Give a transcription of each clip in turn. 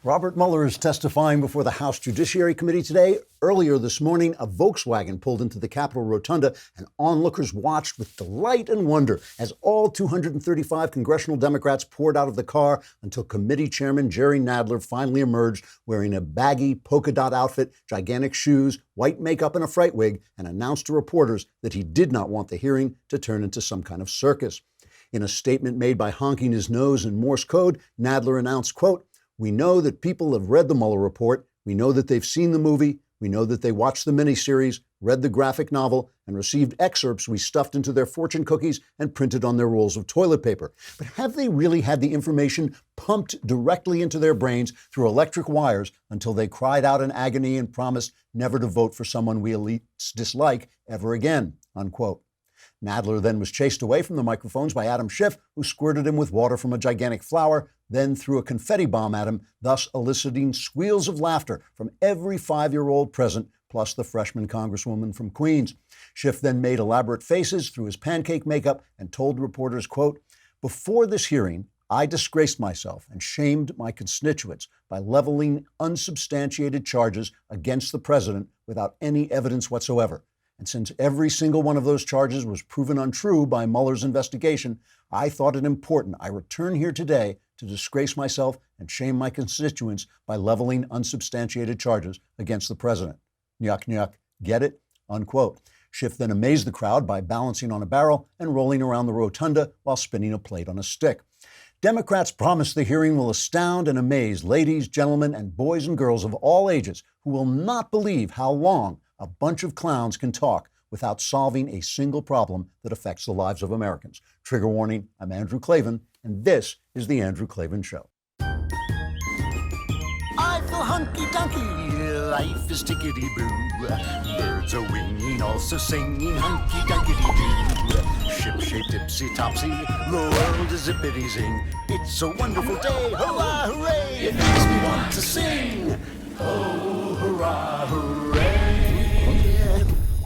Robert Mueller is testifying before the House Judiciary Committee today. Earlier this morning, a Volkswagen pulled into the Capitol Rotunda, and onlookers watched with delight and wonder as all 235 congressional Democrats poured out of the car until Committee Chairman Jerry Nadler finally emerged wearing a baggy polka dot outfit, gigantic shoes, white makeup, and a fright wig, and announced to reporters that he did not want the hearing to turn into some kind of circus. In a statement made by honking his nose in Morse code, Nadler announced, quote, "We know that people have read the Mueller report. We know that they've seen the movie. We know that they watched the miniseries, read the graphic novel, and received excerpts we stuffed into their fortune cookies and printed on their rolls of toilet paper. But have they really had the information pumped directly into their brains through electric wires until they cried out in agony and promised never to vote for someone we elites dislike ever again?" Unquote. Nadler then was chased away from the microphones by Adam Schiff, who squirted him with water from a gigantic flower, then threw a confetti bomb at him, thus eliciting squeals of laughter from every 5-year-old present, plus the freshman congresswoman from Queens. Schiff then made elaborate faces through his pancake makeup and told reporters, quote, "Before this hearing, I disgraced myself and shamed my constituents by leveling unsubstantiated charges against the president without any evidence whatsoever. And since every single one of those charges was proven untrue by Mueller's investigation, I thought it important I return here today to disgrace myself and shame my constituents by leveling unsubstantiated charges against the president." Nyuk, nyuk, get it? Unquote. Schiff then amazed the crowd by balancing on a barrel and rolling around the rotunda while spinning a plate on a stick. Democrats promise the hearing will astound and amaze ladies, gentlemen, and boys and girls of all ages who will not believe how long a bunch of clowns can talk without solving a single problem that affects the lives of Americans. Trigger warning, I'm Andrew Klavan, and this is The Andrew Klavan Show. I feel hunky-dunky, life is tickety-boo. Birds are winging, also singing hunky-dunky-doo. Ship-shaped, ipsy-topsy, the world is zippity-zing. It's a wonderful day, hurrah, hooray! It makes me want to sing. Oh, hurrah, hooray!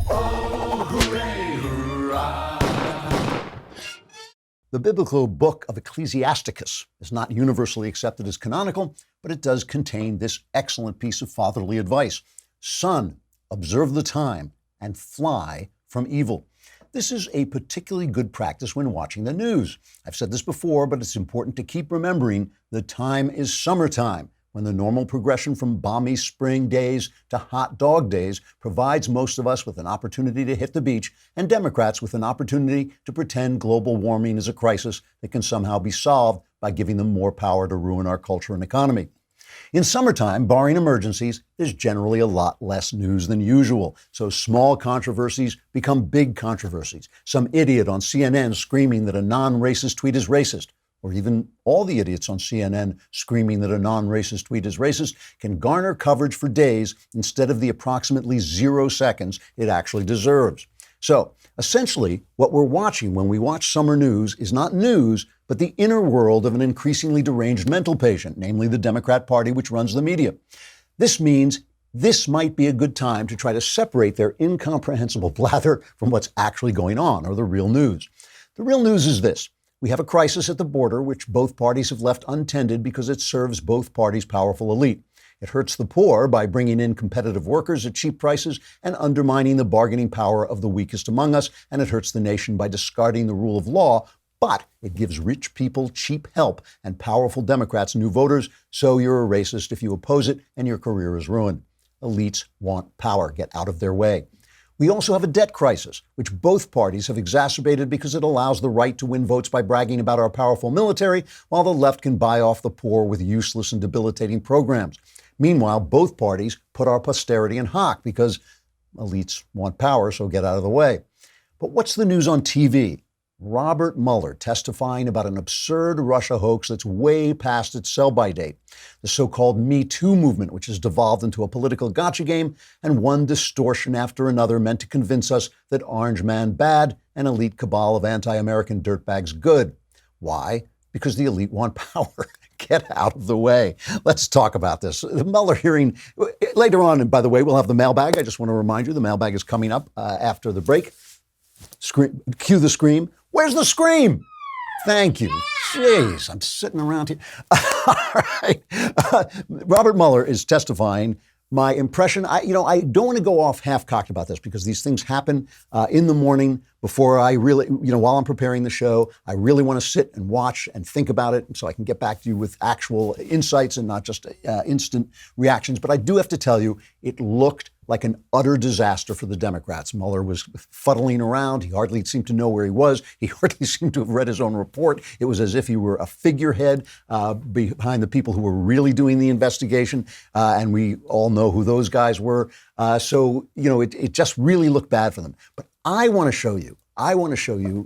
Oh, hooray, hurrah! The biblical book of Ecclesiasticus is not universally accepted as canonical, but it does contain this excellent piece of fatherly advice. Son, observe the time and fly from evil. This is a particularly good practice when watching the news. I've said this before, but it's important to keep remembering the time is summertime, when the normal progression from balmy spring days to hot dog days provides most of us with an opportunity to hit the beach, and Democrats with an opportunity to pretend global warming is a crisis that can somehow be solved by giving them more power to ruin our culture and economy. In summertime, barring emergencies, there's generally a lot less news than usual, so small controversies become big controversies. Some idiot on CNN screaming that a non-racist tweet is racist, or even all the idiots on CNN screaming that a non-racist tweet is racist, can garner coverage for days instead of the approximately 0 seconds it actually deserves. So, essentially, what we're watching when we watch summer news is not news, but the inner world of an increasingly deranged mental patient, namely the Democrat Party, which runs the media. This means this might be a good time to try to separate their incomprehensible blather from what's actually going on, or the real news. The real news is this. We have a crisis at the border, which both parties have left untended because it serves both parties' powerful elite. It hurts the poor by bringing in competitive workers at cheap prices and undermining the bargaining power of the weakest among us, and it hurts the nation by discarding the rule of law, but it gives rich people cheap help and powerful Democrats new voters, so you're a racist if you oppose it and your career is ruined. Elites want power. Get out of their way. We also have a debt crisis, which both parties have exacerbated because it allows the right to win votes by bragging about our powerful military, while the left can buy off the poor with useless and debilitating programs. Meanwhile, both parties put our posterity in hock because elites want power, so get out of the way. But what's the news on TV? Robert Mueller testifying about an absurd Russia hoax that's way past its sell-by date. The so-called Me Too movement, which has devolved into a political gotcha game, and one distortion after another meant to convince us that Orange Man bad and elite cabal of anti-American dirtbags good. Why? Because the elite want power. Get out of the way. Let's talk about this. The Mueller hearing later on, and by the way, we'll have the mailbag. I just want to remind you, the mailbag is coming up after the break. Cue the scream. Where's the scream? Thank you. Jeez, I'm sitting around here. All right. Robert Mueller is testifying. My impression, I don't want to go off half-cocked about this because these things happen in the morning before I really, while I'm preparing the show. I really want to sit and watch and think about it so I can get back to you with actual insights and not just instant reactions. But I do have to tell you, it looked like an utter disaster for the Democrats. Mueller was fuddling around. He hardly seemed to know where he was. He hardly seemed to have read his own report. It was as if he were a figurehead behind the people who were really doing the investigation. And we all know who those guys were. So it just really looked bad for them. But I want to show you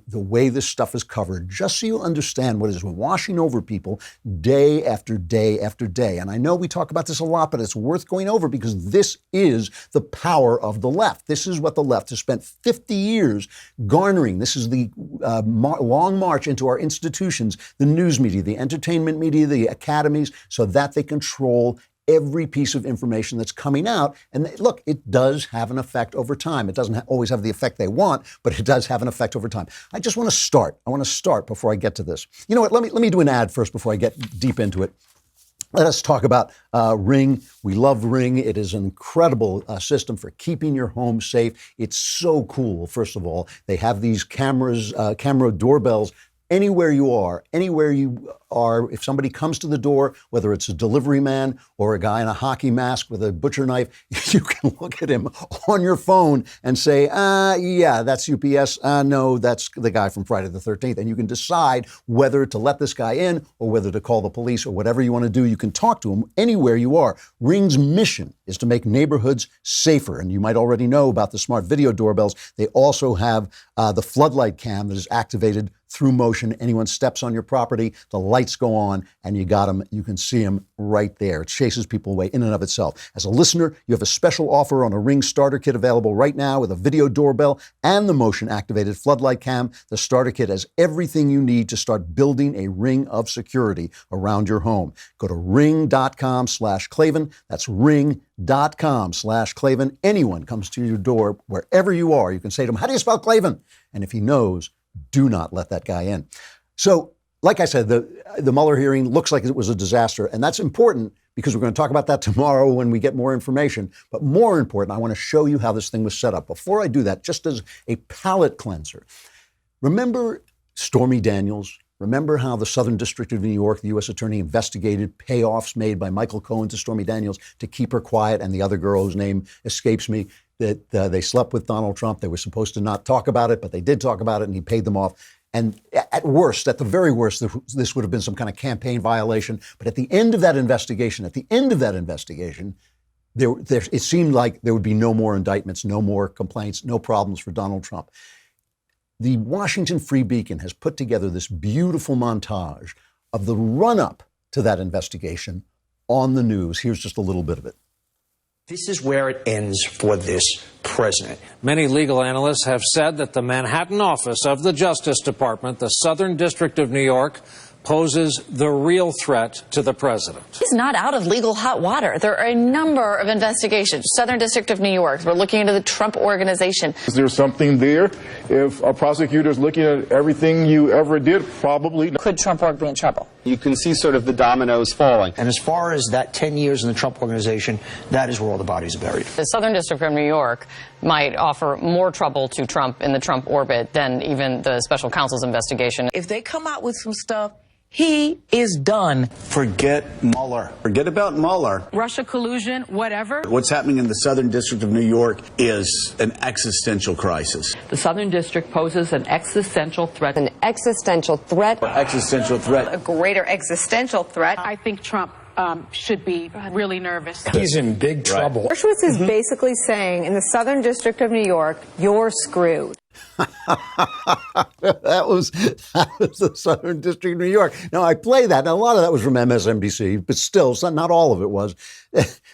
the way this stuff is covered, just so you understand what is washing over people day after day after day. And I know we talk about this a lot, but it's worth going over because this is the power of the left. This is what the left has spent 50 years garnering. This is the long march into our institutions, the news media, the entertainment media, the academies, so that they control every piece of information that's coming out. And look, it does have an effect over time. It doesn't always have the effect they want, but it does have an effect over time. I just want to start. I want to start before I get to this. You know what? Let me do an ad first before I get deep into it. Let us talk about Ring. We love Ring. It is an incredible system for keeping your home safe. It's so cool. First of all, they have these cameras, camera doorbells. Anywhere you are, if somebody comes to the door, whether it's a delivery man or a guy in a hockey mask with a butcher knife, you can look at him on your phone and say, yeah, that's UPS. No, that's the guy from Friday the 13th. And you can decide whether to let this guy in or whether to call the police or whatever you want to do. You can talk to him anywhere you are. Ring's mission is to make neighborhoods safer. And you might already know about the smart video doorbells. They also have the floodlight cam that is activated through motion. Anyone steps on your property, the lights go on, and you got them. You can see them right there. It chases people away in and of itself. As a listener, you have a special offer on a Ring starter kit available right now with a video doorbell and the motion-activated floodlight cam. The starter kit has everything you need to start building a ring of security around your home. Go to ring.com/Klavan. That's ring.com/Klavan. Anyone comes to your door, wherever you are, you can say to him, how do you spell Klavan? And if he knows, do not let that guy in. So, like I said, the Mueller hearing looks like it was a disaster, and that's important because we're going to talk about that tomorrow when we get more information. But more important, I want to show you how this thing was set up. Before I do that, just as a palate cleanser, remember Stormy Daniels? Remember how the Southern District of New York, the U.S. Attorney, investigated payoffs made by Michael Cohen to Stormy Daniels to keep her quiet, and the other girl whose name escapes me, that they slept with Donald Trump. They were supposed to not talk about it, but they did talk about it, and he paid them off. And at the very worst, this would have been some kind of campaign violation. But at the end of that investigation, it seemed like there would be no more indictments, no more complaints, no problems for Donald Trump. The Washington Free Beacon has put together this beautiful montage of the run-up to that investigation on the news. Here's just a little bit of it. This is where it ends for this president. Many legal analysts have said that the Manhattan office of the Justice Department, the Southern District of New York, poses the real threat to the president. He's not out of legal hot water. There are a number of investigations. Southern District of New York, we're looking into the Trump Organization. Is there something there? If a prosecutor is looking at everything you ever did, probably. Could Trump Org be in trouble? You can see sort of the dominoes falling. And as far as that 10 years in the Trump Organization, that is where all the bodies are buried. The Southern District of New York might offer more trouble to Trump in the Trump orbit than even the special counsel's investigation. If they come out with some stuff, he is done. Forget Mueller. Forget about Mueller. Russia collusion, whatever. What's happening in the Southern District of New York is an existential crisis. The Southern District poses an existential threat. An existential threat. Existential threat. A greater existential threat. I think Trump should be really nervous. He's in big trouble. Dershowitz is basically saying, in the Southern District of New York, you're screwed. that was the Southern District of New York. Now, I play that. Now, a lot of that was from MSNBC, but still, not all of it was.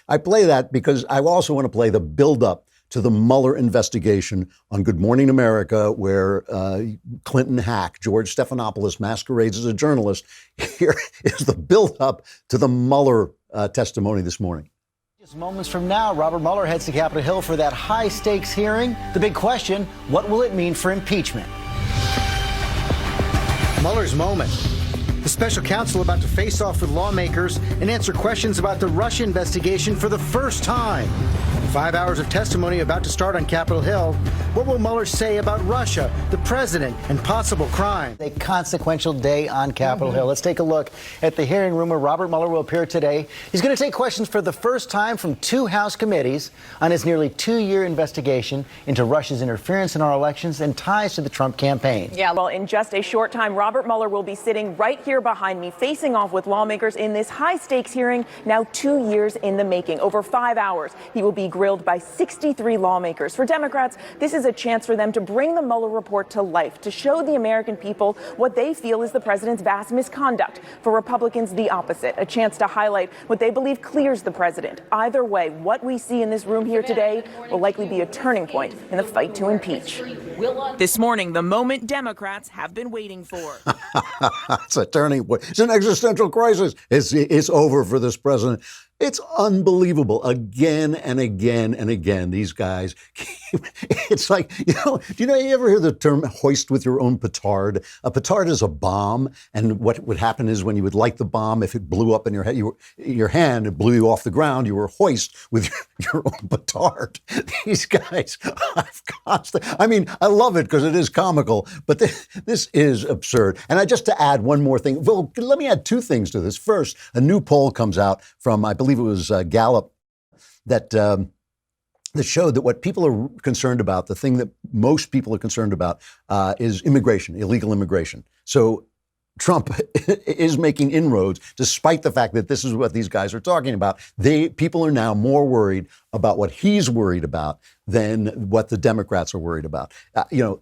I play that because I also want to play the buildup to the Mueller investigation on Good Morning America, where Clinton hack George Stephanopoulos masquerades as a journalist. Here is the buildup to the Mueller testimony this morning. Just moments from now, Robert Mueller heads to Capitol Hill for that high-stakes hearing. The big question, what will it mean for impeachment? Mueller's moment. The special counsel about to face off with lawmakers and answer questions about the Russia investigation for the first time. 5 hours of testimony about to start on Capitol Hill. What will Mueller say about Russia, the president, and possible crime? A consequential day on Capitol Hill. Let's take a look at the hearing room where Robert Mueller will appear today. He's going to take questions for the first time from 2 House committees on his nearly 2-year investigation into Russia's interference in our elections and ties to the Trump campaign. Yeah, well, in just a short time, Robert Mueller will be sitting right here behind me, facing off with lawmakers in this high-stakes hearing, now 2 years in the making. Over 5 hours, he will be grilled by 63 lawmakers. For Democrats, this is a chance for them to bring the Mueller report to life, to show the American people what they feel is the president's vast misconduct. For Republicans, the opposite, a chance to highlight what they believe clears the president. Either way, what we see in this room here today will likely be a turning point in the fight to impeach. This morning, the moment Democrats have been waiting for. It's a turning point. It's an existential crisis. It's over for this president. It's unbelievable. Again and again and again, these guys. It's like, you ever hear the term hoist with your own petard? A petard is a bomb. And what would happen is when you would light the bomb, if it blew up in your head, your hand, it blew you off the ground, you were hoist with your own petard. These guys, I love it because it is comical, but this is absurd. And just to add one more thing, well, let me add 2 things to this. First, a new poll comes out from, I believe it was Gallup, that showed that what people are concerned about, the thing that most people are concerned about, is immigration, illegal immigration. So Trump is making inroads, despite the fact that this is what these guys are talking about. People are now more worried about what he's worried about than what the Democrats are worried about.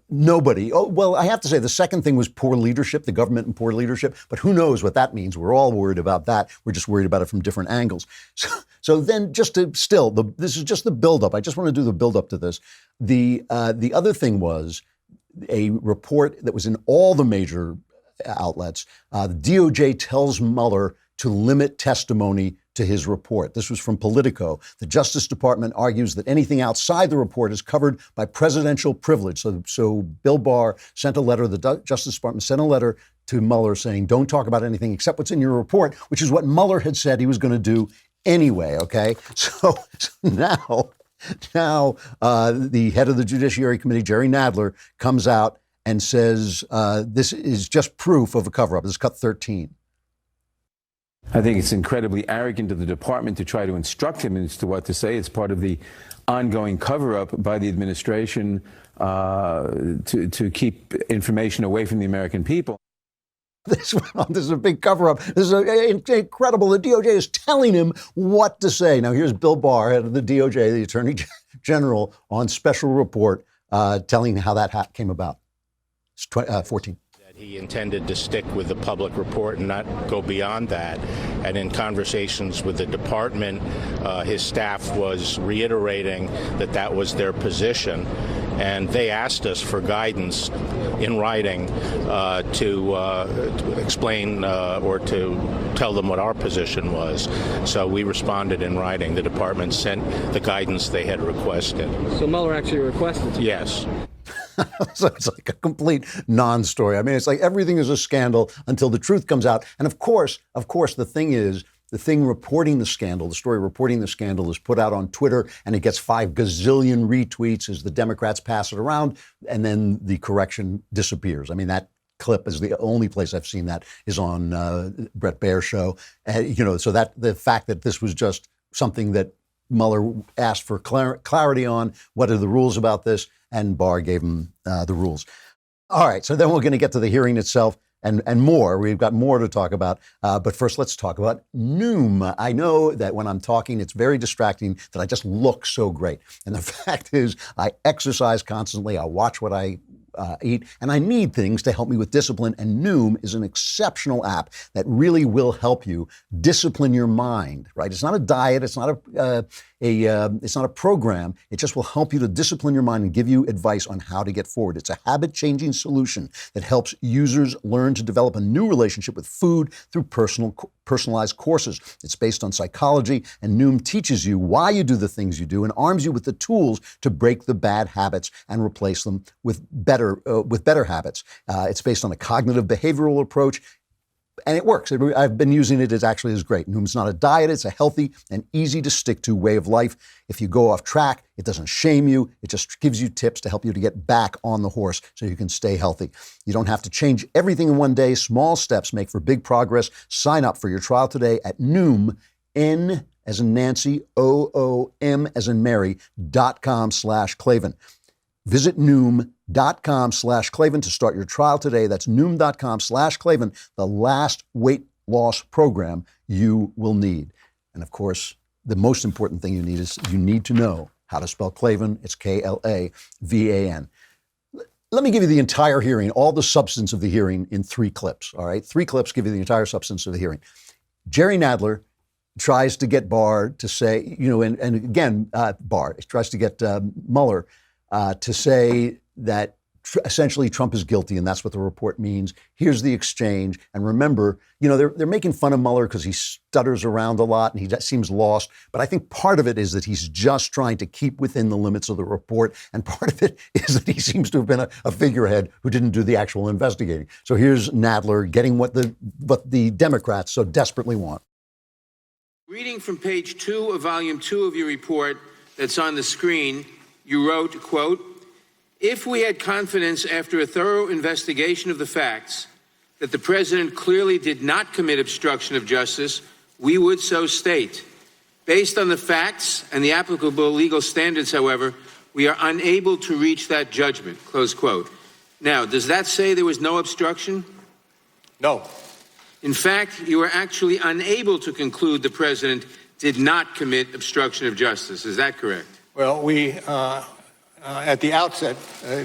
Nobody. Oh, well, I have to say the second thing was poor leadership, the government and poor leadership. But who knows what that means? We're all worried about that. We're just worried about it from different angles. So then this is just the buildup. I just want to do the buildup to this. The other thing was a report that was in all the major outlets. The DOJ tells Mueller to limit testimony to his report. This was from Politico. The Justice Department argues that anything outside the report is covered by presidential privilege. So Bill Barr sent a letter, the Justice Department sent a letter to Mueller saying, don't talk about anything except what's in your report, which is what Mueller had said he was going to do anyway, okay? So now the head of the Judiciary Committee, Jerry Nadler, comes out and says this is just proof of a cover-up. This is cut 13. I think it's incredibly arrogant of the department to try to instruct him as to what to say. It's part of the ongoing cover-up by the administration to keep information away from the American people. This is a big cover-up. This is incredible. The DOJ is telling him what to say. Now, here's Bill Barr, head of the DOJ, the Attorney General, on special report telling how that came about. 14. That he intended to stick with the public report and not go beyond that. And in conversations with the department, his staff was reiterating that was their position. And they asked us for guidance in writing to explain or to tell them what our position was. So we responded in writing. The department sent the guidance they had requested. So Mueller actually requested? Yes. So it's like a complete non-story. I mean, it's like everything is a scandal until the truth comes out. And of course, the thing reporting the scandal, the story reporting the scandal is put out on Twitter and it gets 5 gazillion retweets as the Democrats pass it around and then the correction disappears. I mean, that clip is the only place I've seen that is on Bret Baier's show. So that the fact that this was just something that Mueller asked for clarity on, what are the rules about this? And Barr gave him the rules. All right, so then we're going to get to the hearing itself and more. We've got more to talk about. But first, let's talk about Noom. I know that when I'm talking, it's very distracting that I just look so great. And the fact is, I exercise constantly. I watch what I eat, and I need things to help me with discipline. And Noom is an exceptional app that really will help you discipline your mind. Right? It's not a diet. It's not it's not a program. It just will help you to discipline your mind and give you advice on how to get forward. It's a habit-changing solution that helps users learn to develop a new relationship with food through personal personalized courses. It's based on psychology, and Noom teaches you why you do the things you do and arms you with the tools to break the bad habits and replace them with better habits. It's based on a cognitive behavioral approach. And it works. I've been using it. It actually is great. Noom's not a diet. It's a healthy and easy to stick to way of life. If you go off track, it doesn't shame you. It just gives you tips to help you to get back on the horse so you can stay healthy. You don't have to change everything in one day. Small steps make for big progress. Sign up for your trial today at Noom, N as in Nancy, OOM as in Mary.com/Klavan. Visit Noom.com/Klavan to start your trial today. That's Noom.com/Klavan, the last weight loss program you will need. And of course, the most important thing you need is you need to know how to spell Klavan. It's Klavan. Let me give you the entire hearing, all the substance of the hearing in 3 clips, all right? 3 clips give you the entire substance of the hearing. Jerry Nadler tries to get Barr to say, and again, Barr tries to get Mueller to say that essentially Trump is guilty, and that's what the report means. Here's the exchange. And remember, they're making fun of Mueller because he stutters around a lot and he seems lost. But I think part of it is that he's just trying to keep within the limits of the report. And part of it is that he seems to have been a figurehead who didn't do the actual investigating. So here's Nadler getting what the Democrats so desperately want. Reading from page 2 of volume 2 of your report that's on the screen, you wrote, quote, "If we had confidence after a thorough investigation of the facts that the president clearly did not commit obstruction of justice, we would so state. Based on the facts and the applicable legal standards, however, we are unable to reach that judgment," close quote. Now, does that say there was no obstruction? No. In fact, you are actually unable to conclude the president did not commit obstruction of justice. Is that correct? Well, we, at the outset,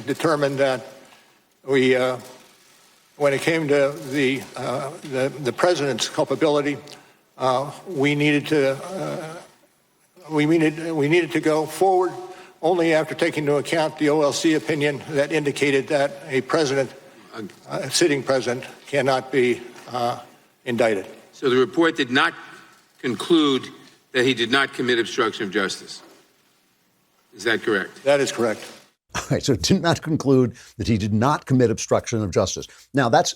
determined that we, when it came to the president's culpability, we needed to go forward only after taking into account the OLC opinion that indicated that a sitting president, cannot be indicted. So the report did not conclude that he did not commit obstruction of justice. Is that correct? That is correct. All right, so it did not conclude that he did not commit obstruction of justice. Now, that's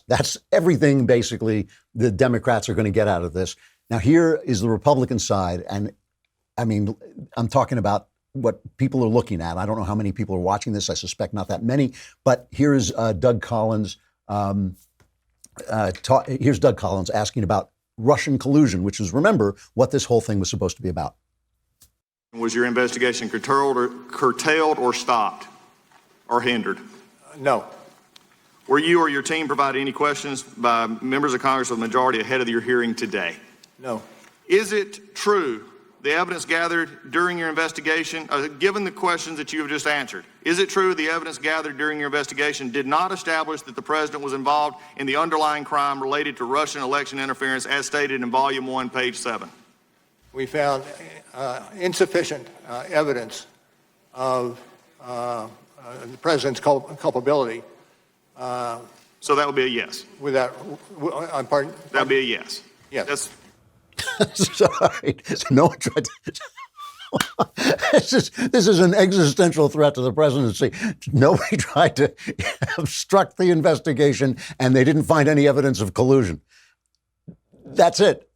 everything, basically, the Democrats are going to get out of this. Now, here is the Republican side, and I mean, I'm talking about what people are looking at. I don't know how many people are watching this. I suspect not that many, but here is Doug Collins. Here's Doug Collins asking about Russian collusion, which is, remember, what this whole thing was supposed to be about. Was your investigation curtailed or stopped or hindered? No. Were you or your team provided any questions by members of Congress of the majority ahead of your hearing today? No. Is it true the evidence gathered during your investigation, given the questions that you have just answered, is it true the evidence gathered during your investigation did not establish that the president was involved in the underlying crime related to Russian election interference as stated in Volume 1, page 7? We found insufficient evidence of the president's culpability. So that would be a yes? Pardon? That would be a yes? Yes. Sorry. So no one tried to... This is an existential threat to the presidency. Nobody tried to obstruct the investigation, and they didn't find any evidence of collusion. That's it.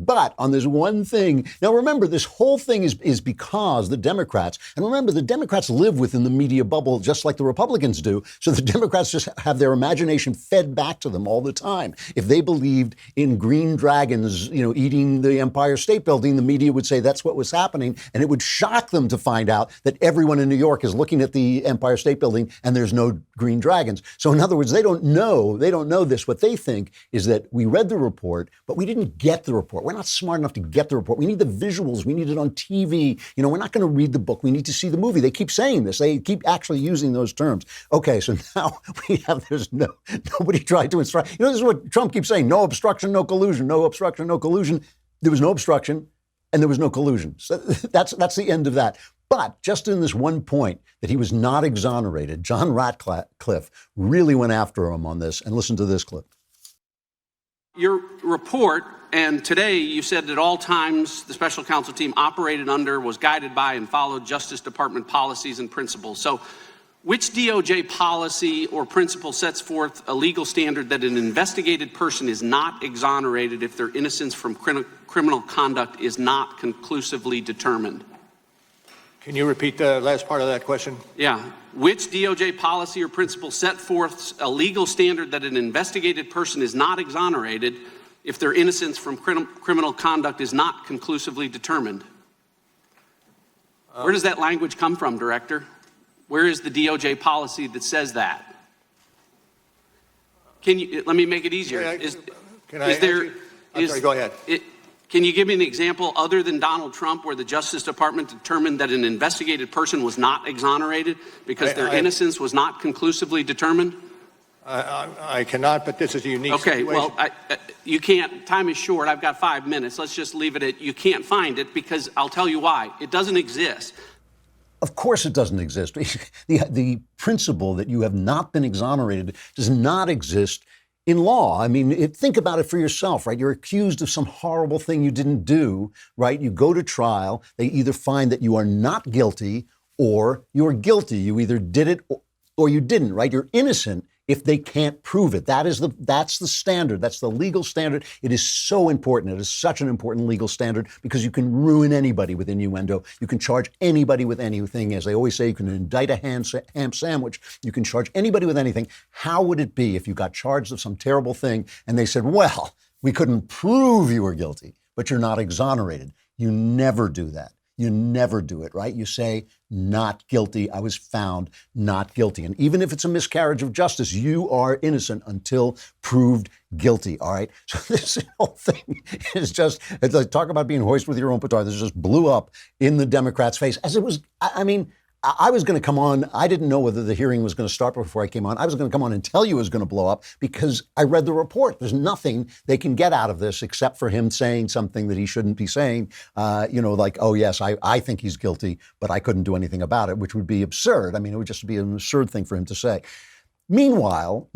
But on this one thing, now remember, this whole thing is because the Democrats, and remember, the Democrats live within the media bubble just like the Republicans do. So the Democrats just have their imagination fed back to them all the time. If they believed in green dragons, eating the Empire State Building, the media would say that's what was happening. And it would shock them to find out that everyone in New York is looking at the Empire State Building and there's no green dragons. So in other words, they don't know this. What they think is that we read the report, but we didn't get the report. We're not smart enough to get the report. We need the visuals. We need it on TV. We're not going to read the book. We need to see the movie. They keep saying this. They keep actually using those terms. Okay, so now nobody tried to instruct. This is what Trump keeps saying. No obstruction, no collusion. No obstruction, no collusion. There was no obstruction and there was no collusion. So that's the end of that. But just in this one point that he was not exonerated, John Ratcliffe really went after him on this. And listen to this clip. Your report, and today you said at all times the special counsel team operated under, was guided by, and followed Justice Department policies and principles. So which DOJ policy or principle sets forth a legal standard that an investigated person is not exonerated if their innocence from criminal conduct is not conclusively determined? Can you repeat the last part of that question? Yeah. Which DOJ policy or principle set forth a legal standard that an investigated person is not exonerated if their innocence from criminal conduct is not conclusively determined? Where does that language come from, Director? Where is the DOJ policy that says that? Let me make it easier. Go ahead. Can you give me an example other than Donald Trump where the Justice Department determined that an investigated person was not exonerated because their innocence was not conclusively determined? I cannot, but this is a unique situation. Okay, well, you can't. Time is short. I've got 5 minutes. Let's just leave it at you can't find it, because I'll tell you why. It doesn't exist. Of course it doesn't exist. The principle that you have not been exonerated does not exist in law. I mean, think about it for yourself, right? You're accused of some horrible thing you didn't do, right? You go to trial. They either find that you are not guilty or you're guilty. You either did it or you didn't, right? You're innocent if they can't prove it. That's the standard. That's the legal standard. It is so important. It is such an important legal standard because you can ruin anybody with innuendo. You can charge anybody with anything. As they always say, you can indict a ham sandwich. You can charge anybody with anything. How would it be if you got charged of some terrible thing and they said, well, we couldn't prove you were guilty, but you're not exonerated? You never do that. You never do it, right? You say, not guilty. I was found not guilty. And even if it's a miscarriage of justice, you are innocent until proved guilty, all right? So this whole thing is just, it's like, talk about being hoist with your own petard. This just blew up in the Democrats' face. As it was, I mean, I was going to come on. I didn't know whether the hearing was going to start before I came on. I was going to come on and tell you it was going to blow up because I read the report. There's nothing they can get out of this except for him saying something that he shouldn't be saying, like, oh, yes, I think he's guilty, but I couldn't do anything about it, which would be absurd. I mean, it would just be an absurd thing for him to say. Meanwhile,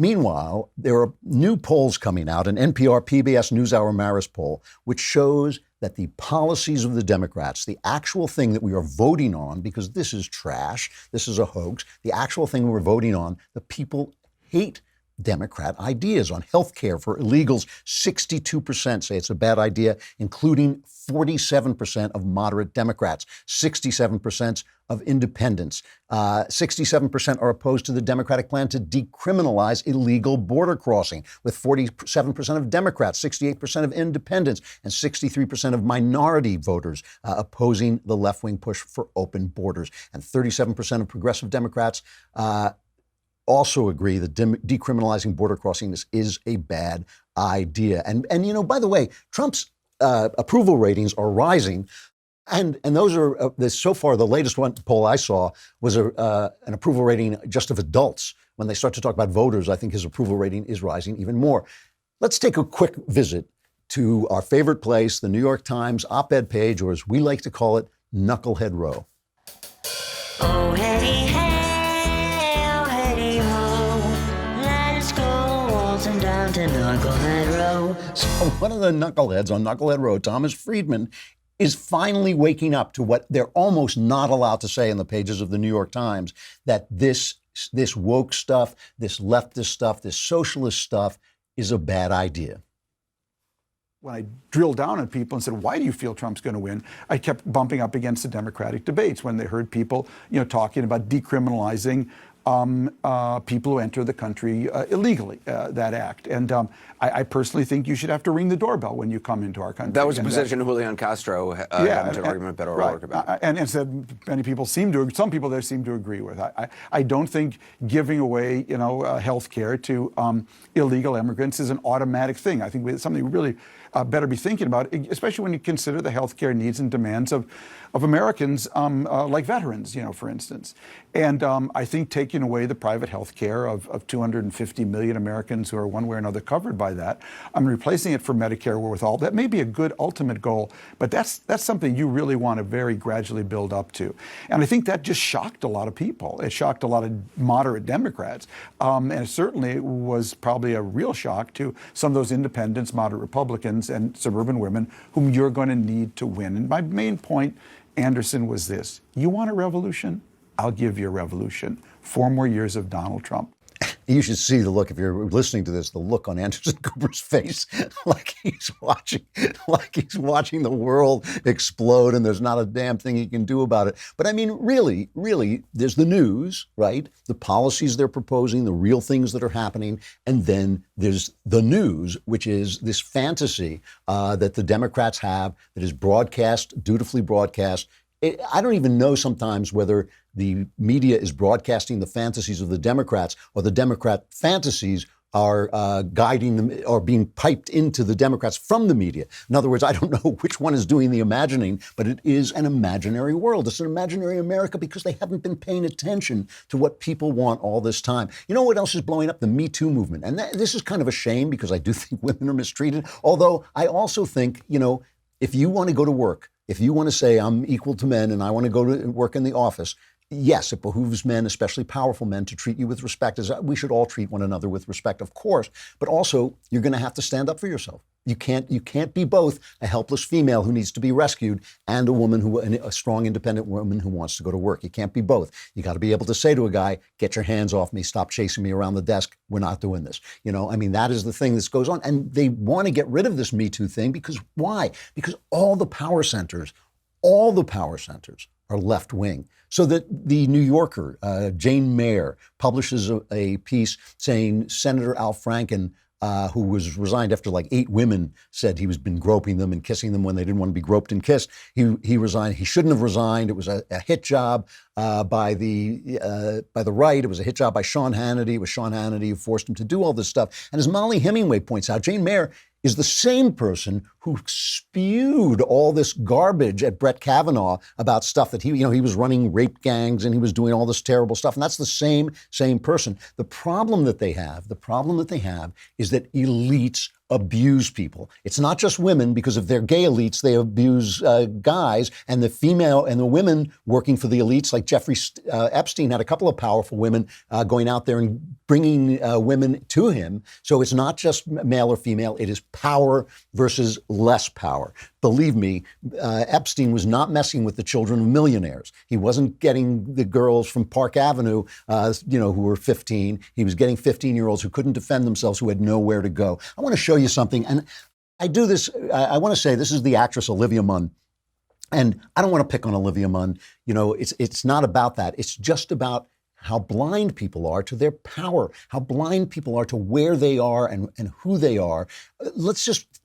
there are new polls coming out, an NPR PBS NewsHour Marist poll, which shows that the policies of the Democrats, the actual thing that we are voting on, because this is trash, this is a hoax, the actual thing we're voting on, the people hate Democrat ideas on health care for illegals. 62% say it's a bad idea, including 47% of moderate Democrats, 67% of independents. 67% are opposed to the Democratic plan to decriminalize illegal border crossing, with 47% of Democrats, 68% of independents, and 63% of minority voters opposing the left-wing push for open borders. And 37% of progressive Democrats also agree that decriminalizing border crossings is a bad idea. And by the way, Trump's approval ratings are rising. And those are, so far, the latest one poll I saw was an approval rating just of adults. When they start to talk about voters, I think his approval rating is rising even more. Let's take a quick visit to our favorite place, the New York Times op-ed page, or as we like to call it, Knucklehead Row. Oh, hey, hey, oh, hey, ho, let's go waltzing down to Knucklehead Row. So one of the knuckleheads on Knucklehead Row, Thomas Friedman, is finally waking up to what they're almost not allowed to say in the pages of the New York Times, that this woke stuff, this leftist stuff, this socialist stuff is a bad idea. When I drilled down on people and said, why do you feel Trump's going to win? I kept bumping up against the Democratic debates when they heard people, talking about decriminalizing people who enter the country illegally, that act. And I personally think you should have to ring the doorbell when you come into our country. That was a position Julian Castro had an argument about oral work about. And said many people some people there seem to agree with. I don't think giving away, health care to illegal immigrants is an automatic thing. I think it's something we really better be thinking about, especially when you consider the health care needs and demands of Americans, like veterans, for instance. And I think taking away the private health care of 250 million Americans who are one way or another covered by that, replacing it for Medicare wherewithal, that may be a good ultimate goal, but that's something you really want to very gradually build up to. And I think that just shocked a lot of people. It shocked a lot of moderate Democrats. And it certainly was probably a real shock to some of those independents, moderate Republicans, and suburban women whom you're going to need to win. And my main point, Anderson, was this: you want a revolution? I'll give you a revolution. 4 more years of Donald Trump. You should see the look, if you're listening to this, the look on Anderson Cooper's face, like he's watching the world explode and there's not a damn thing he can do about it. But I mean, really, there's the news, right? The policies they're proposing, the real things that are happening. And then there's the news, which is this fantasy that the Democrats have that is broadcast, dutifully broadcast. I don't even know sometimes whether the media is broadcasting the fantasies of the Democrats or the Democrat fantasies are guiding them or being piped into the Democrats from the media. In other words, I don't know which one is doing the imagining, but it is an imaginary world. It's an imaginary America because they haven't been paying attention to what people want all this time. You know what else is blowing up? The Me Too movement. And this is kind of a shame because I do think women are mistreated. Although I also think, if you want to go to work, if you want to say I'm equal to men and I want to go to work in the office, yes, it behooves men, especially powerful men, to treat you with respect, as we should all treat one another with respect, of course. But also, you're going to have to stand up for yourself. You can't be both a helpless female who needs to be rescued and a strong, independent woman who wants to go to work. You can't be both. You got to be able to say to a guy, get your hands off me, stop chasing me around the desk. We're not doing this. That is the thing that goes on. And they want to get rid of this Me Too thing because why? Because all the power centers are left wing. So that the New Yorker, Jane Mayer, publishes a piece saying Senator Al Franken, who was resigned after like 8 women said he was been groping them and kissing them when they didn't want to be groped and kissed. He resigned. He shouldn't have resigned. It was a hit job by the right. It was a hit job by Sean Hannity. It was Sean Hannity who forced him to do all this stuff. And as Molly Hemingway points out, Jane Mayer is the same person who spewed all this garbage at Brett Kavanaugh about stuff that he was running rape gangs and he was doing all this terrible stuff. And that's the same person. The problem that they have is that elites abuse people. It's not just women, because if they're gay elites, they abuse guys, and the women working for the elites, like Jeffrey Epstein had a couple of powerful women going out there and bringing women to him. So it's not just male or female, it is power versus less power. Believe me, Epstein was not messing with the children of millionaires. He wasn't getting the girls from Park Avenue, who were 15. He was getting 15-year-olds who couldn't defend themselves, who had nowhere to go. I want to show you something, and I do this. I want to say this is the actress Olivia Munn, and I don't want to pick on Olivia Munn. It's not about that. It's just about how blind people are to their power, how blind people are to where they are and who they are.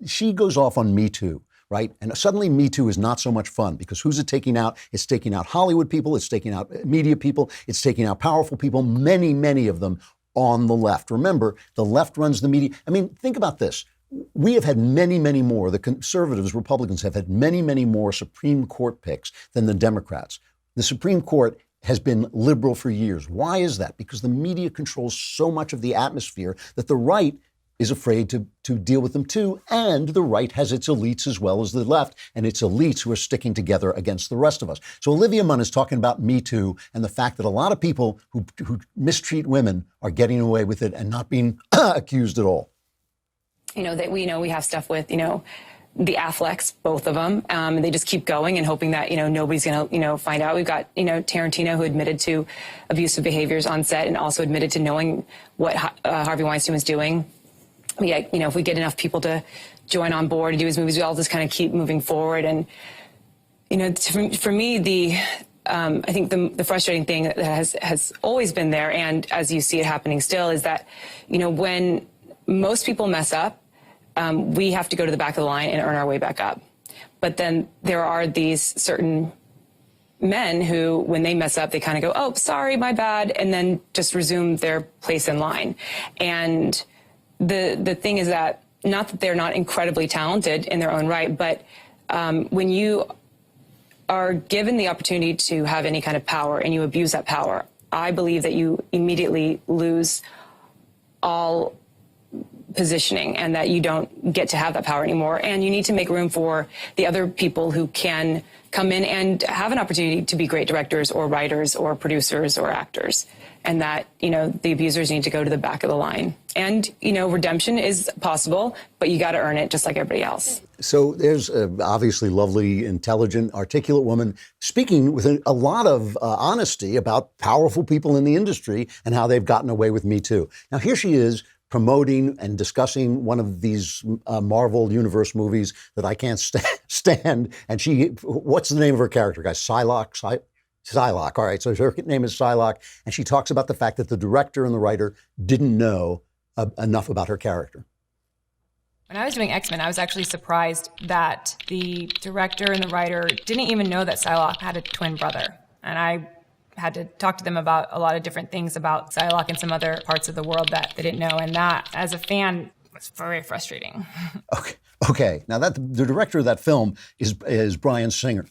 She goes off on Me Too. Right? And suddenly Me Too is not so much fun because who's it taking out? It's taking out Hollywood people. It's taking out media people. It's taking out powerful people, many, many of them on the left. Remember, the left runs the media. I mean, think about this. We have had many, many more. The conservatives, Republicans have had many, many more Supreme Court picks than the Democrats. The Supreme Court has been liberal for years. Why is that? Because the media controls so much of the atmosphere that the right is afraid to deal with them too. And the right has its elites as well as the left, and its elites who are sticking together against the rest of us. So Olivia Munn is talking about Me Too and the fact that a lot of people who mistreat women are getting away with it and not being accused at all. That we have stuff with, the Afflecks, both of them. They just keep going and hoping that, nobody's going to, find out. We've got, Tarantino, who admitted to abusive behaviors on set and also admitted to knowing what Harvey Weinstein was doing. If we get enough people to join on board and do his movies, we all just kind of keep moving forward. And, for me, I think the frustrating thing that has always been there, and as you see it happening still, is that, when most people mess up, we have to go to the back of the line and earn our way back up. But then there are these certain men who, when they mess up, they kind of go, oh, sorry, my bad, and then just resume their place in line. And the thing is that not that they're not incredibly talented in their own right, but when you are given the opportunity to have any kind of power and you abuse that power, I believe that you immediately lose all positioning and that you don't get to have that power anymore. And you need to make room for the other people who can come in and have an opportunity to be great directors or writers or producers or actors. And that, the abusers need to go to the back of the line. And, redemption is possible, but you got to earn it just like everybody else. So there's a obviously lovely, intelligent, articulate woman speaking with a lot of honesty about powerful people in the industry and how they've gotten away with Me Too. Now, here she is promoting and discussing one of these Marvel Universe movies that I can't stand. And what's the name of her character, guys? Psylocke? Psylocke. All right. So her name is Psylocke. And she talks about the fact that the director and the writer didn't know enough about her character. When I was doing X-Men, I was actually surprised that the director and the writer didn't even know that Psylocke had a twin brother. And I had to talk to them about a lot of different things about Psylocke and some other parts of the world that they didn't know. And that, as a fan, was very frustrating. Okay. Now, the director of that film is Bryan Singer.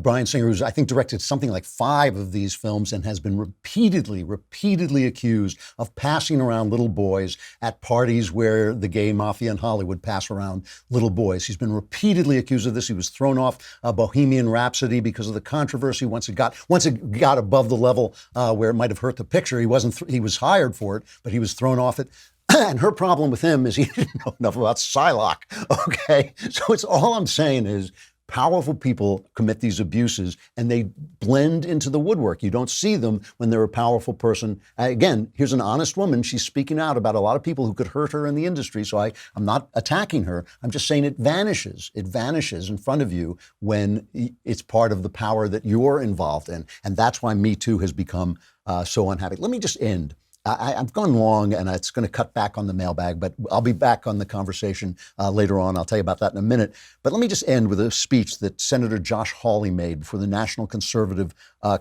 Bryan Singer, who's I think directed something like 5 of these films and has been repeatedly accused of passing around little boys at parties where the gay mafia in Hollywood pass around little boys. He's been repeatedly accused of this. He was thrown off Bohemian Rhapsody because of the controversy. Once it got above the level where it might have hurt the picture, he was hired for it, but he was thrown off it. And her problem with him is he didn't know enough about Psylocke. Okay, so it's all I'm saying is, powerful people commit these abuses and they blend into the woodwork. You don't see them when they're a powerful person. Again, here's an honest woman. She's speaking out about a lot of people who could hurt her in the industry. So I'm not attacking her. I'm just saying it vanishes. It vanishes in front of you when it's part of the power that you're involved in. And that's why Me Too has become so unhappy. Let me just end. I've gone long and it's going to cut back on the mailbag, but I'll be back on the conversation later on. I'll tell you about that in a minute. But let me just end with a speech that Senator Josh Hawley made before the National Conservative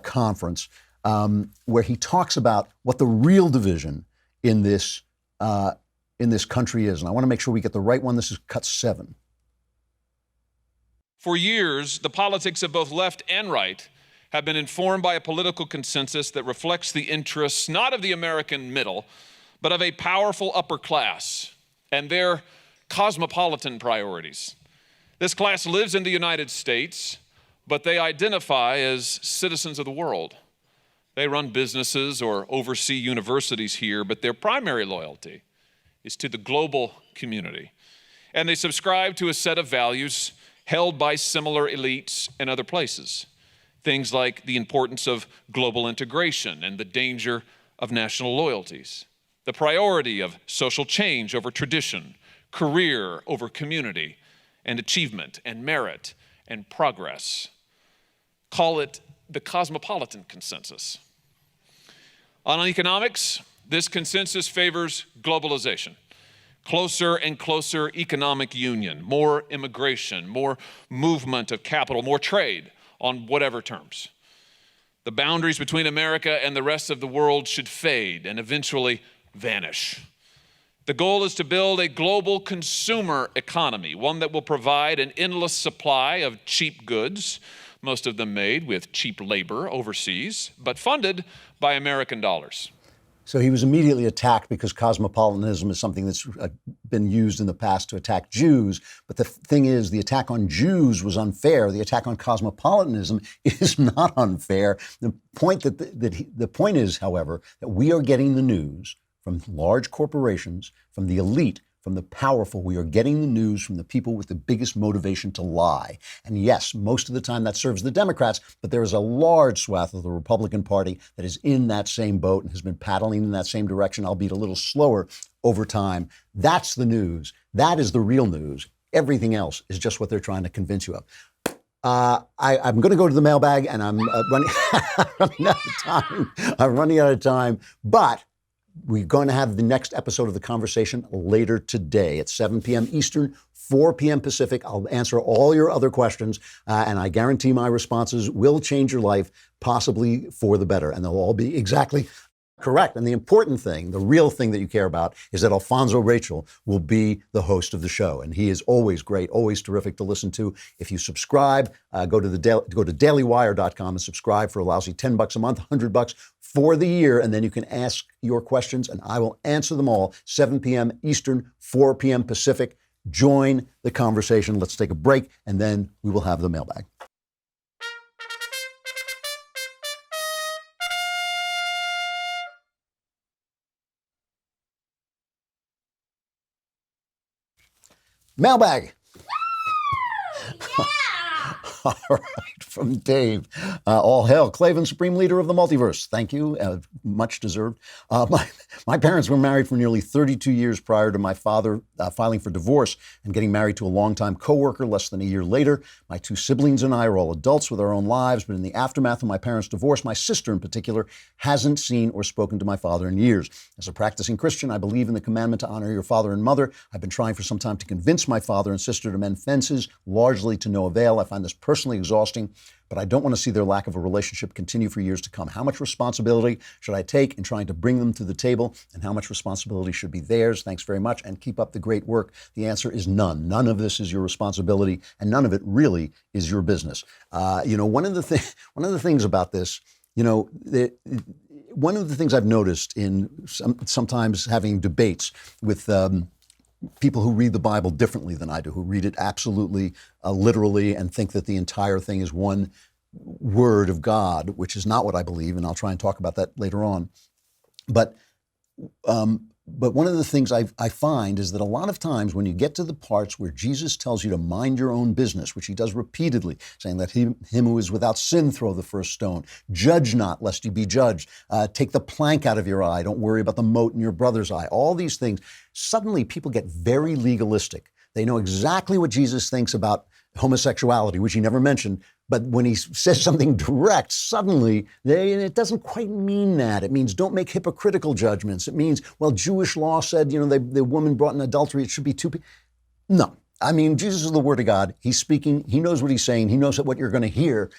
Conference, where he talks about what the real division in this country is. And I want to make sure we get the right one. This is cut 7. For years, the politics of both left and right have been informed by a political consensus that reflects the interests not of the American middle, but of a powerful upper class and their cosmopolitan priorities. This class lives in the United States, but they identify as citizens of the world. They run businesses or oversee universities here, but their primary loyalty is to the global community. And they subscribe to a set of values held by similar elites in other places. Things like the importance of global integration and the danger of national loyalties, the priority of social change over tradition, career over community, and achievement and merit and progress. Call it the cosmopolitan consensus. On economics, this consensus favors globalization, closer and closer economic union, more immigration, more movement of capital, more trade, on whatever terms. The boundaries between America and the rest of the world should fade and eventually vanish. The goal is to build a global consumer economy, one that will provide an endless supply of cheap goods, most of them made with cheap labor overseas, but funded by American dollars. So he was immediately attacked because cosmopolitanism is something that's been used in the past to attack Jews. But the thing is, the attack on Jews was unfair. The attack on cosmopolitanism is not unfair. The point is, however, that we are getting the news from large corporations, from the elite, from the powerful. We are getting the news from the people with the biggest motivation to lie. And yes, most of the time that serves the Democrats, but there is a large swath of the Republican Party that is in that same boat and has been paddling in that same direction, albeit a little slower over time. That's the news. That is the real news. Everything else is just what they're trying to convince you of. I'm going to go to the mailbag, and I'm running out of time. I'm running out of time, but we're going to have the next episode of The Conversation later today at 7 p.m. Eastern, 4 p.m. Pacific. I'll answer all your other questions, and I guarantee my responses will change your life, possibly for the better. And they'll all be exactly Correct. And the important thing, the real thing that you care about, is that Alfonso Rachel will be the host of the show. And he is always great, always terrific to listen to. If you subscribe, go to dailywire.com and subscribe for a lousy $10 a month, $100 for the year. And then you can ask your questions and I will answer them all. 7 p.m. Eastern, 4 p.m. Pacific. Join the conversation. Let's take a break and then we will have the mailbag. Mailbag. All right, from Dave. All hail, Klavan, Supreme Leader of the Multiverse. Thank you, much deserved. My parents were married for nearly 32 years prior to my father filing for divorce and getting married to a longtime coworker less than a year later. My 2 siblings and I are all adults with our own lives, but in the aftermath of my parents' divorce, my sister in particular hasn't seen or spoken to my father in years. As a practicing Christian, I believe in the commandment to honor your father and mother. I've been trying for some time to convince my father and sister to mend fences, largely to no avail. I find this personally exhausting, but I don't want to see their lack of a relationship continue for years to come. How much responsibility should I take in trying to bring them to the table, and how much responsibility should be theirs? Thanks very much, and keep up the great work. The answer is none. None of this is your responsibility, and none of it really is your business. One of the things about this, one of the things I've noticed in sometimes having debates with people who read the Bible differently than I do, who read it absolutely literally and think that the entire thing is one word of God, which is not what I believe, and I'll try and talk about that later on. But one of the things I find is that a lot of times when you get to the parts where Jesus tells you to mind your own business, which he does repeatedly, saying that him who is without sin throw the first stone, judge not lest you be judged, take the plank out of your eye, don't worry about the mote in your brother's eye, all these things, suddenly people get very legalistic. They know exactly what Jesus thinks about homosexuality, which he never mentioned, but when he says something direct, suddenly it doesn't quite mean that. It means don't make hypocritical judgments. It means, well, Jewish law said, the woman brought in adultery, it should be 2 people. No, I mean, Jesus is the Word of God. He's speaking. He knows what he's saying. He knows what you're going to hear.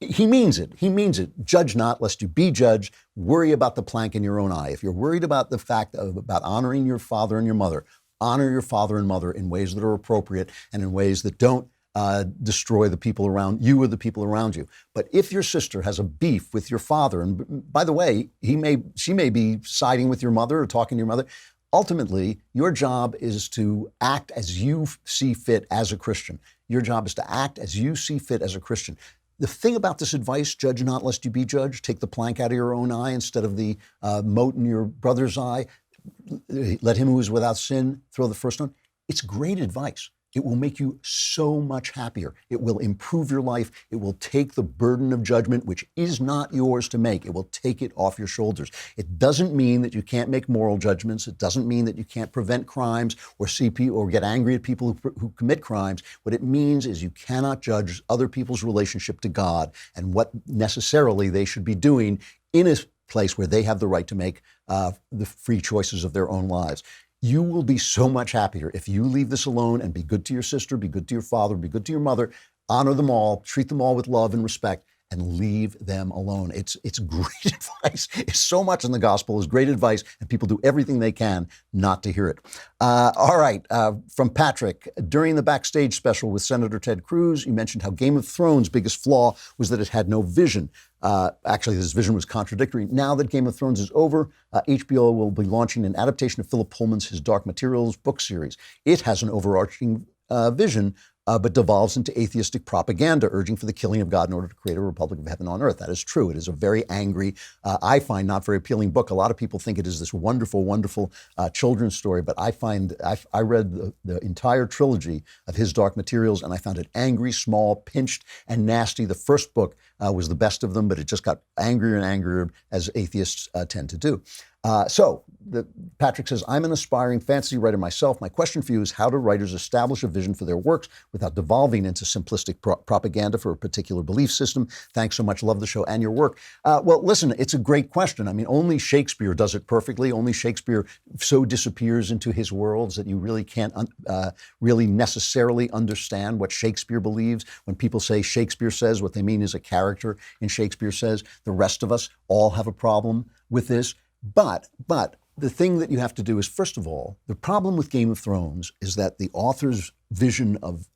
He means it. He means it. Judge not, lest you be judged. Worry about the plank in your own eye. If you're worried about the fact about honoring your father and your mother, honor your father and mother in ways that are appropriate and in ways that don't destroy the people around you or the people around you. But if your sister has a beef with your father, and by the way, she may be siding with your mother or talking to your mother, ultimately, your job is to act as you see fit as a Christian. Your job is to act as you see fit as a Christian. The thing about this advice, judge not lest you be judged, take the plank out of your own eye instead of the mote in your brother's eye, let him who is without sin throw the first stone. It's great advice. It will make you so much happier. It will improve your life. It will take the burden of judgment, which is not yours to make. It will take it off your shoulders. It doesn't mean that you can't make moral judgments. It doesn't mean that you can't prevent crimes or or get angry at people who commit crimes. What it means is you cannot judge other people's relationship to God and what necessarily they should be doing in a place where they have the right to make the free choices of their own lives. You will be so much happier if you leave this alone and be good to your sister, be good to your father, be good to your mother, honor them all, treat them all with love and respect, and leave them alone. It's great advice. It's so much in the gospel is great advice, and people do everything they can not to hear it. All right, from Patrick, during the backstage special with Senator Ted Cruz, you mentioned how Game of Thrones' biggest flaw was that it had no vision. Actually, this vision was contradictory. Now that Game of Thrones is over, HBO will be launching an adaptation of Philip Pullman's His Dark Materials book series. It has an overarching vision, but devolves into atheistic propaganda, urging for the killing of God in order to create a republic of heaven on earth. That is true. It is a very angry, I find not very appealing book. A lot of people think it is this wonderful, wonderful children's story, but I read the entire trilogy of His Dark Materials, and I found it angry, small, pinched, and nasty. The first book was the best of them, but it just got angrier and angrier, as atheists tend to do. Patrick says, I'm an aspiring fantasy writer myself. My question for you is, how do writers establish a vision for their works without devolving into simplistic propaganda for a particular belief system? Thanks so much. Love the show and your work. Well, listen, it's a great question. I mean, only Shakespeare does it perfectly. Only Shakespeare so disappears into his worlds that you really can't really necessarily understand what Shakespeare believes. When people say Shakespeare says, what they mean is a character in Shakespeare says. The rest of us all have a problem with this. But the thing that you have to do is, first of all, the problem with Game of Thrones is that the author's vision of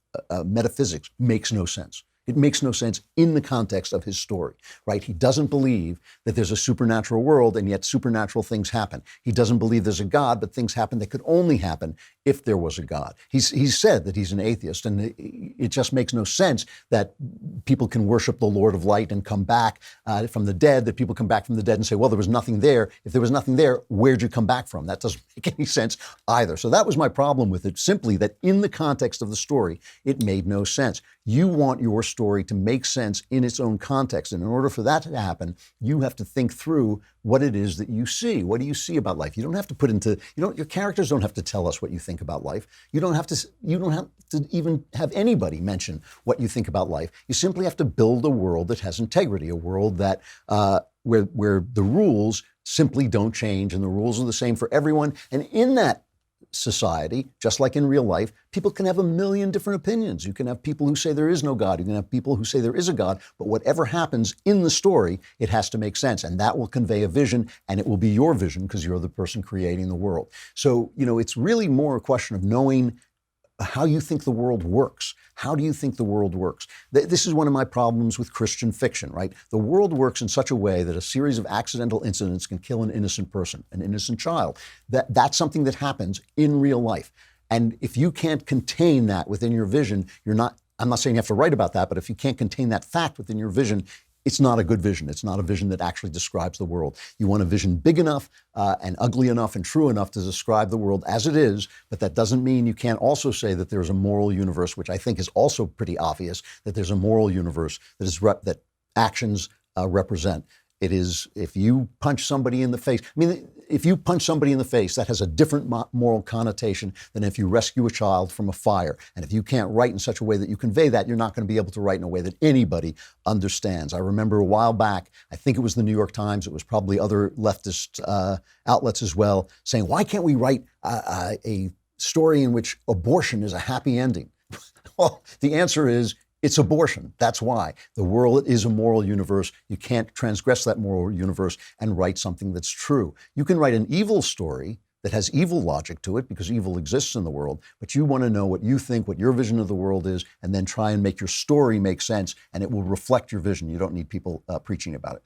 metaphysics makes no sense. It makes no sense in the context of his story, right? He doesn't believe that there's a supernatural world, and yet supernatural things happen. He doesn't believe there's a God, but things happen that could only happen if there was a God. He's said that he's an atheist, and it just makes no sense that people can worship the Lord of Light and come back from the dead, that people come back from the dead and say, well, there was nothing there. If there was nothing there, where'd you come back from? That doesn't make any sense either. So that was my problem with it, simply that in the context of the story, it made no sense. You want your story to make sense in its own context. And in order for that to happen, you have to think through what it is that you see. What do you see about life? You don't have to put into, your characters don't have to tell us what you think about life. You don't have to even have anybody mention what you think about life. You simply have to build a world that has integrity, a world that, where the rules simply don't change and the rules are the same for everyone. And in that society, just like in real life, people can have a million different opinions. You can have people who say there is no God. You can have people who say there is a God. But whatever happens in the story, it has to make sense. And that will convey a vision, and it will be your vision because you're the person creating the world. So, it's really more a question of knowing how you think the world works. How do you think the world works? This is one of my problems with Christian fiction, right? The world works in such a way that a series of accidental incidents can kill an innocent person, an innocent child. That's something that happens in real life. And if you can't contain that within your vision, I'm not saying you have to write about that, but if you can't contain that fact within your vision, it's not a good vision. It's not a vision that actually describes the world. You want a vision big enough and ugly enough and true enough to describe the world as it is, but that doesn't mean you can't also say that there's a moral universe, which I think is also pretty obvious, that there's a moral universe that actions represent. It is, if you punch somebody in the face, if you punch somebody in the face, that has a different moral connotation than if you rescue a child from a fire. And if you can't write in such a way that you convey that, you're not going to be able to write in a way that anybody understands. I remember a while back, I think it was the New York Times, it was probably other leftist outlets as well, saying, why can't we write a story in which abortion is a happy ending? Well, the answer is, it's abortion. That's why. The world is a moral universe. You can't transgress that moral universe and write something that's true. You can write an evil story that has evil logic to it because evil exists in the world, but you want to know what you think, what your vision of the world is, and then try and make your story make sense, and it will reflect your vision. You don't need people preaching about it.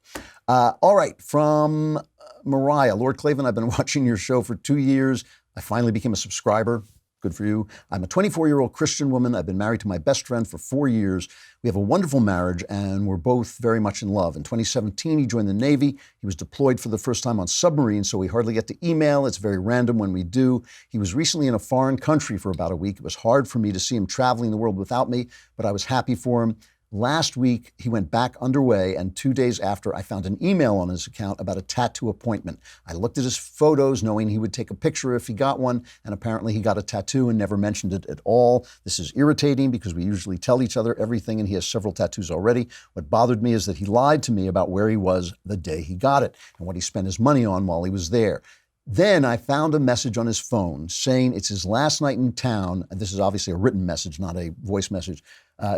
All right, from Mariah. Lord Klavan, I've been watching your show for 2 years. I finally became a subscriber. Good for you. I'm a 24-year-old Christian woman. I've been married to my best friend for 4 years. We have a wonderful marriage, and we're both very much in love. In 2017, he joined the Navy. He was deployed for the first time on submarines, so we hardly get to email. It's very random when we do. He was recently in a foreign country for about a week. It was hard for me to see him traveling the world without me, but I was happy for him. Last week, he went back underway, and 2 days after, I found an email on his account about a tattoo appointment. I looked at his photos, knowing he would take a picture if he got one, and apparently he got a tattoo and never mentioned it at all. This is irritating because we usually tell each other everything, and he has several tattoos already. What bothered me is that he lied to me about where he was the day he got it and what he spent his money on while he was there. Then I found a message on his phone saying it's his last night in town. And this is obviously a written message, not a voice message.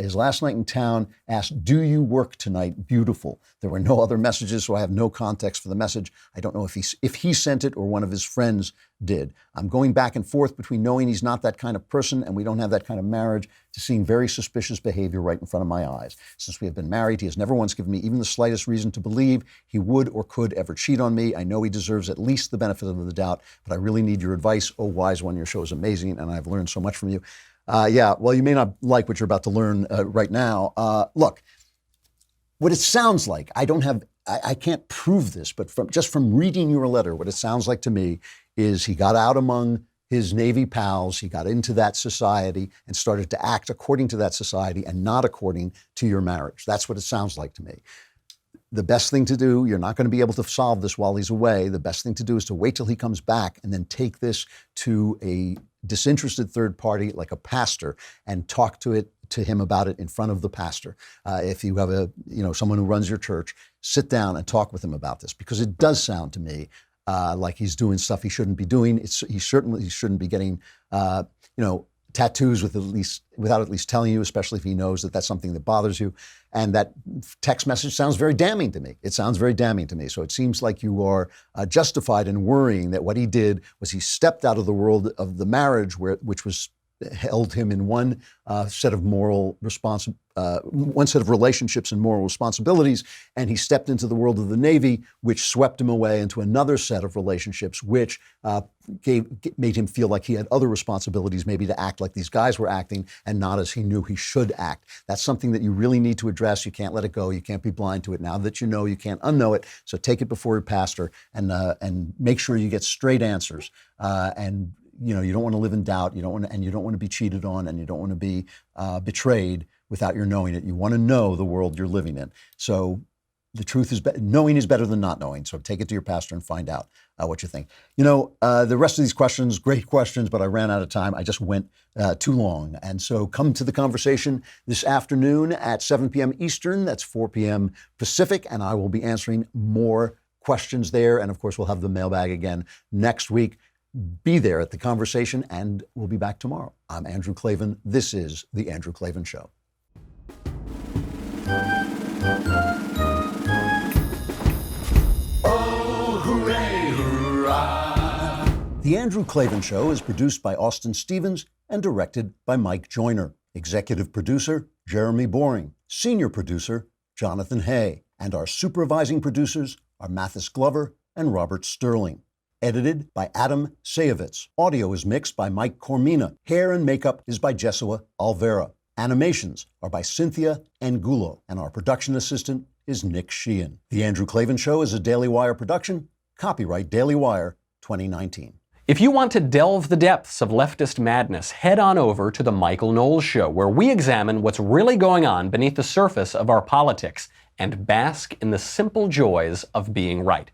His last night in town asked, "Do you work tonight? Beautiful." There were no other messages, so I have no context for the message. I don't know if he sent it or one of his friends did. I'm going back and forth between knowing he's not that kind of person and we don't have that kind of marriage to seeing very suspicious behavior right in front of my eyes. Since we have been married, he has never once given me even the slightest reason to believe he would or could ever cheat on me. I know he deserves at least the benefit of the doubt, but I really need your advice. Oh, wise one, your show is amazing, and I've learned so much from you. Well, you may not like what you're about to learn right now. Look, what it sounds like, I can't prove this, but from reading your letter, what it sounds like to me is he got out among his Navy pals, he got into that society and started to act according to that society and not according to your marriage. That's what it sounds like to me. The best thing to do, you're not going to be able to solve this while he's away. The best thing to do is to wait till he comes back and then take this to a disinterested third party like a pastor and talk to him about it in front of the pastor. If you have someone who runs your church, sit down and talk with him about this, because it does sound to me like he's doing stuff he shouldn't be doing. He certainly shouldn't be getting, tattoos without at least telling you, especially if he knows that that's something that bothers you. And that text message sounds very damning to me. It sounds very damning to me. So it seems like you are justified in worrying that what he did was he stepped out of the world of the marriage, which was held him in one set of one set of relationships and moral responsibilities, and he stepped into the world of the Navy, which swept him away into another set of relationships, which made him feel like he had other responsibilities, maybe to act like these guys were acting and not as he knew he should act. That's something that you really need to address. You can't let it go. You can't be blind to it. Now that you know, you can't unknow it. So take it before your pastor and make sure you get straight answers. And you don't want to live in doubt. You don't want to be cheated on, and you don't want to be betrayed without your knowing it. You want to know the world you're living in. So the truth is, knowing is better than not knowing. So take it to your pastor and find out what you think. The rest of these questions, great questions, but I ran out of time. I just went too long. And so come to the conversation this afternoon at 7 p.m. Eastern. That's 4 p.m. Pacific. And I will be answering more questions there. And of course, we'll have the mailbag again next week. Be there at the conversation, and we'll be back tomorrow. I'm Andrew Klavan. This is The Andrew Klavan Show. Oh, hooray, hurrah! The Andrew Klavan Show is produced by Austin Stevens and directed by Mike Joyner. Executive producer, Jeremy Boring. Senior producer, Jonathan Hay. And our supervising producers are Mathis Glover and Robert Sterling. Edited by Adam Sayevitz. Audio is mixed by Mike Cormina. Hair and makeup is by Jesua Alvera. Animations are by Cynthia Angulo. And our production assistant is Nick Sheehan. The Andrew Klavan Show is a Daily Wire production. Copyright Daily Wire 2019. If you want to delve the depths of leftist madness, head on over to The Michael Knowles Show, where we examine what's really going on beneath the surface of our politics and bask in the simple joys of being right.